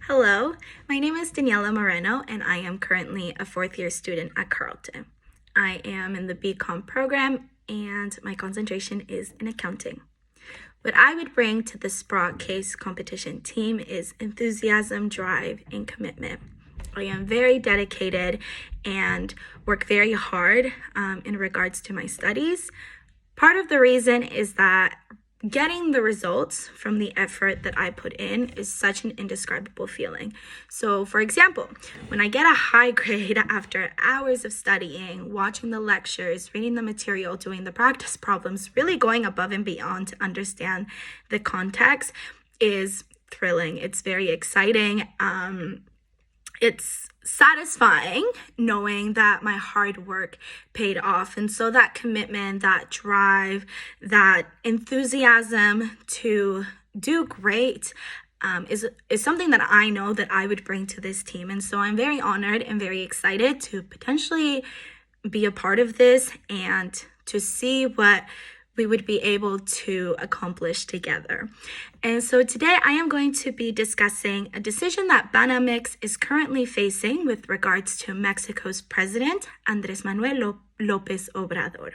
Hello, my name is Daniela Moreno, and I am currently a fourth-year student at Carleton. I am in the BCom program, and my concentration is in accounting. What I would bring to the Sprott Case competition team is enthusiasm, drive, and commitment. I am very dedicated and work very hard in regards to my studies. Part of the reason is that getting the results from the effort that I put in is such an indescribable feeling. So, for example, when I get a high grade after hours of studying, watching the lectures, reading the material, doing the practice problems, really going above and beyond to understand the context is thrilling. It's very exciting. It's satisfying knowing that my hard work paid off. And so that commitment, that drive, that enthusiasm to do great is something that I know that I would bring to this team. And so I'm very honored and very excited to potentially be a part of this and to see what we would be able to accomplish together. And so today I am going to be discussing a decision that Banamex is currently facing with regards to Mexico's president, Andrés Manuel López Obrador.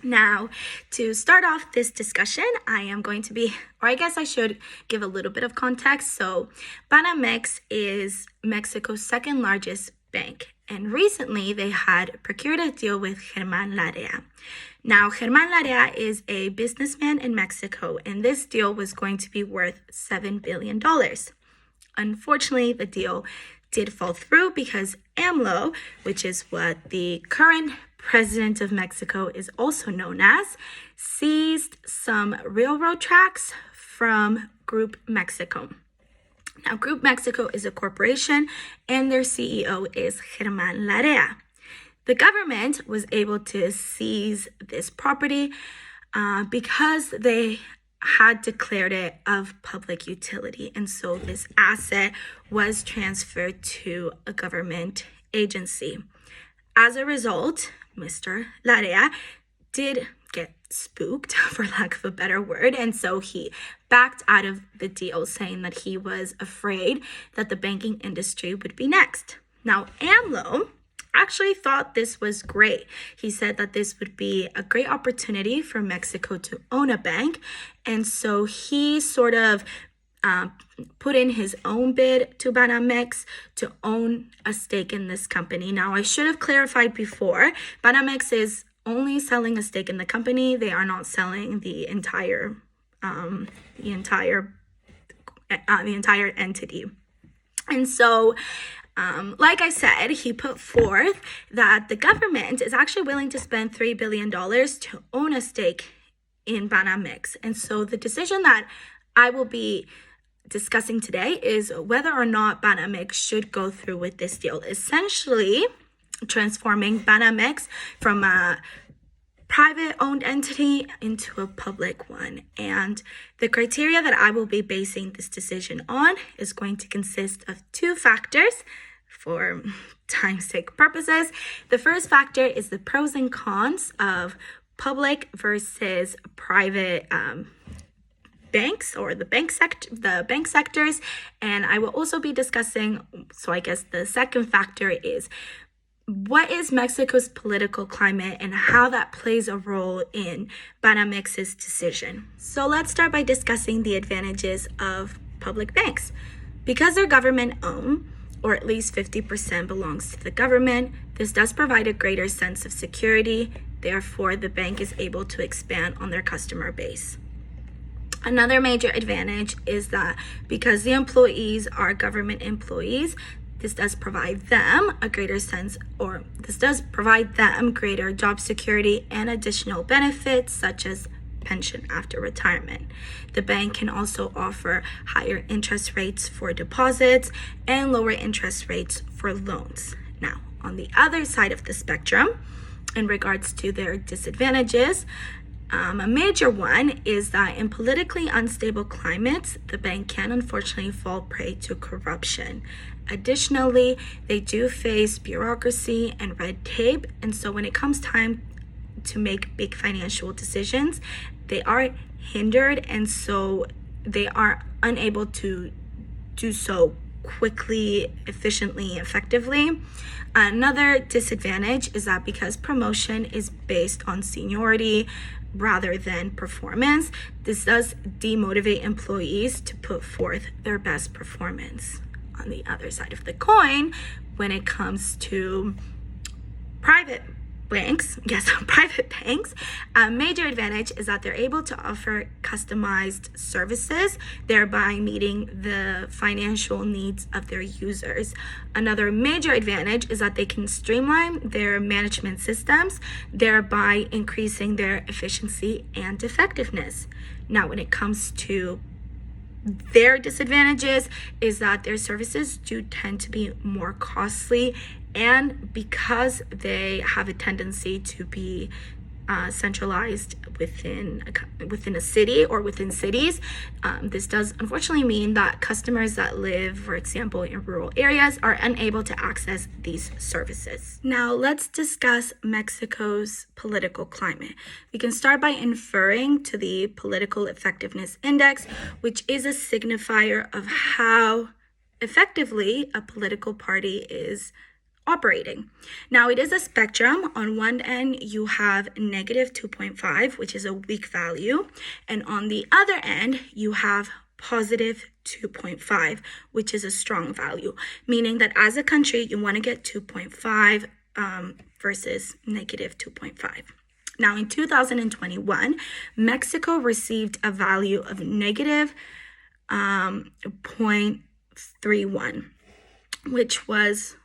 Now, to start off this discussion, I am going to be, or I guess I should give a little bit of context. So Banamex is Mexico's second largest bank, and recently they had procured a deal with Germán Larrea. Now, Germán Larrea is a businessman in Mexico, and this deal was going to be worth $7 billion. Unfortunately, the deal did fall through because AMLO, which is what the current president of Mexico is also known as, seized some railroad tracks from Group Mexico. Now, Group Mexico is a corporation, and their CEO is Germán Larrea. The government was able to seize this property because they had declared it of public utility. And so this asset was transferred to a government agency. As a result, Mr. Larrea did get spooked, for lack of a better word, and so he backed out of the deal, saying that he was afraid that the banking industry would be next. Now, AMLO actually thought this was great. He said that this would be a great opportunity for Mexico to own a bank, and so he sort of put in his own bid to Banamex to own a stake in this company. Now, I should have clarified before, Banamex is only selling a stake in the company. They are not selling the entire entity. And so, like I said, he put forth that the government is actually willing to spend $3 billion to own a stake in Banamex. And so the decision that I will be discussing today is whether or not Banamex should go through with this deal, essentially transforming Banamex from a private-owned entity into a public one. And the criteria that I will be basing this decision on is going to consist of two factors for time's sake purposes. The first factor is the pros and cons of public versus private banks, or the bank sectors. And I will also be discussing, so I guess the second factor is what is Mexico's political climate and how that plays a role in Banamex's decision. So let's start by discussing the advantages of public banks. Because they're government-owned, or at least 50% belongs to the government, this does provide a greater sense of security. Therefore, the bank is able to expand on their customer base. Another major advantage is that because the employees are government employees, this does provide them greater job security and additional benefits such as pension after retirement. The bank can also offer higher interest rates for deposits and lower interest rates for loans. Now, on the other side of the spectrum, in regards to their disadvantages, a major one is that in politically unstable climates, the bank can unfortunately fall prey to corruption. Additionally, they do face bureaucracy and red tape, and so when it comes time to make big financial decisions, they are hindered, and so they are unable to do so quickly, efficiently, effectively. Another disadvantage is that because promotion is based on seniority rather than performance, this does demotivate employees to put forth their best performance. On the other side of the coin, when it comes to private banks, a major advantage is that they're able to offer customized services, thereby meeting the financial needs of their users. Another major advantage is that they can streamline their management systems, thereby increasing their efficiency and effectiveness. Now, when it comes to their disadvantages, is that their services do tend to be more costly, and because they have a tendency to be centralized within a city or within cities, this does unfortunately mean that customers that live, for example, in rural areas are unable to access these services. Now let's discuss Mexico's political climate. We can start by inferring to the Political Effectiveness Index, which is a signifier of how effectively a political party is operating. Now, it is a spectrum. On one end, you have negative 2.5, which is a weak value. And on the other end, you have positive 2.5, which is a strong value, meaning that as a country, you want to get 2.5 versus negative 2.5. Now, in 2021, Mexico received a value of negative 0.31,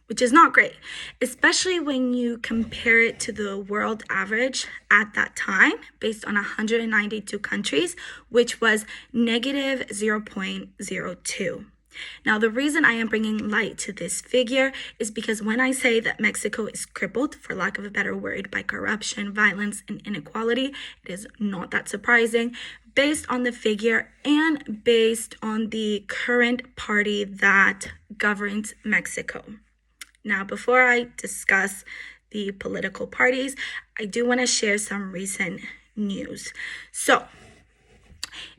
which is not great, especially when you compare it to the world average at that time, based on 192 countries, which was negative 0.02. Now, the reason I am bringing light to this figure is because when I say that Mexico is crippled, for lack of a better word, by corruption, violence, and inequality, it is not that surprising, based on the figure and based on the current party that governs Mexico. Now, before I discuss the political parties, I do want to share some recent news. So,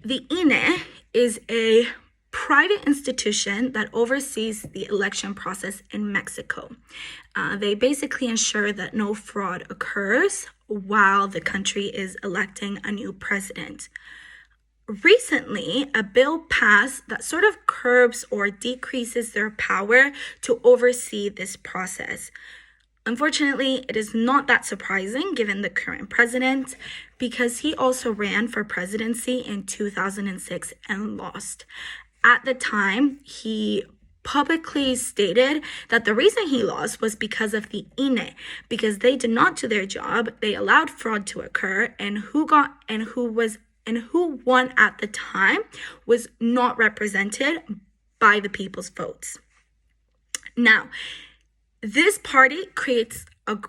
the INE is a private institution that oversees the election process in Mexico. They basically ensure that no fraud occurs while the country is electing a new president. Recently, a bill passed that sort of curbs or decreases their power to oversee this process. Unfortunately, it is not that surprising given the current president, because he also ran for presidency in 2006 and lost. At the time, he publicly stated that the reason he lost was because of the INE, because they did not do their job, they allowed fraud to occur, and who won at the time was not represented by the people's votes. Now, this party creates a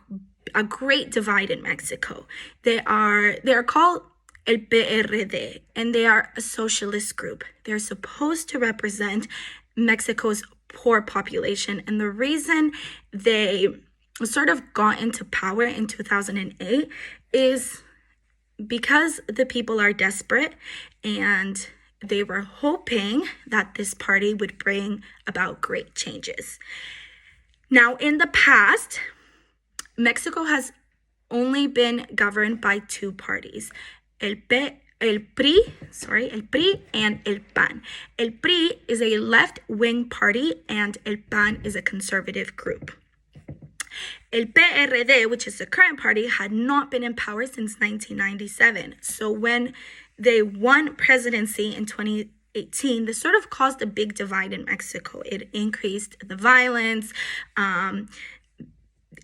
great divide in Mexico. They are called El PRD, and they are a socialist group. They're supposed to represent Mexico's poor population, and the reason they sort of got into power in 2008 is because the people are desperate, and they were hoping that this party would bring about great changes. Now, in the past, Mexico has only been governed by two parties, el PRI and el PAN. El PRI is a left-wing party, and el PAN is a conservative group. El PRD, which is the current party, had not been in power since 1997. So when they won presidency in 2018, this sort of caused a big divide in Mexico. It increased the violence,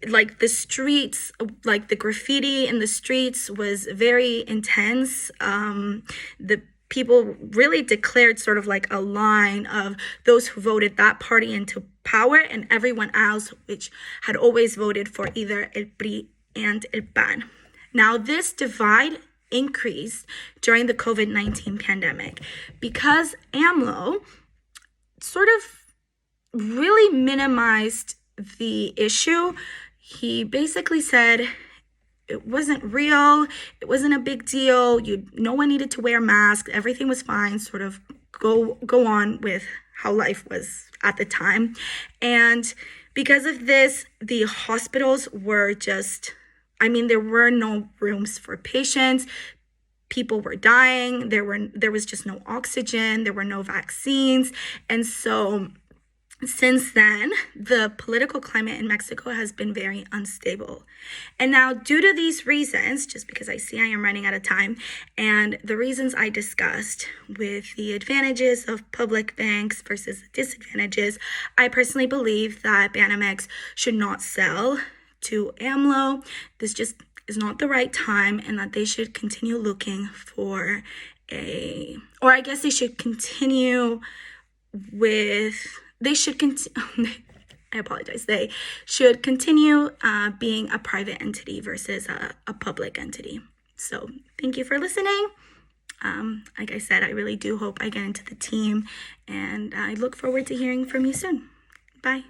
like the streets, like the graffiti in the streets was very intense. The people really declared sort of like a line of those who voted that party into power and everyone else which had always voted for either el PRI and el PAN. Now, this divide increased during the COVID-19 pandemic because AMLO sort of really minimized the issue. He basically said it wasn't real, it wasn't a big deal, no one needed to wear masks, everything was fine, sort of go on with how life was at the time. And because of this, the hospitals were just, there were no rooms for patients. People were dying. There was just no oxygen. There were no vaccines. And so since then, the political climate in Mexico has been very unstable. And now, due to these reasons, just because I see I am running out of time, and the reasons I discussed with the advantages of public banks versus the disadvantages, I personally believe that Banamex should not sell to AMLO. This just is not the right time, and that they should continue looking for they should continue I apologize. They should continue being a private entity versus a public entity. So thank you for listening. Like I said, I really do hope I get into the team, and I look forward to hearing from you soon. Bye.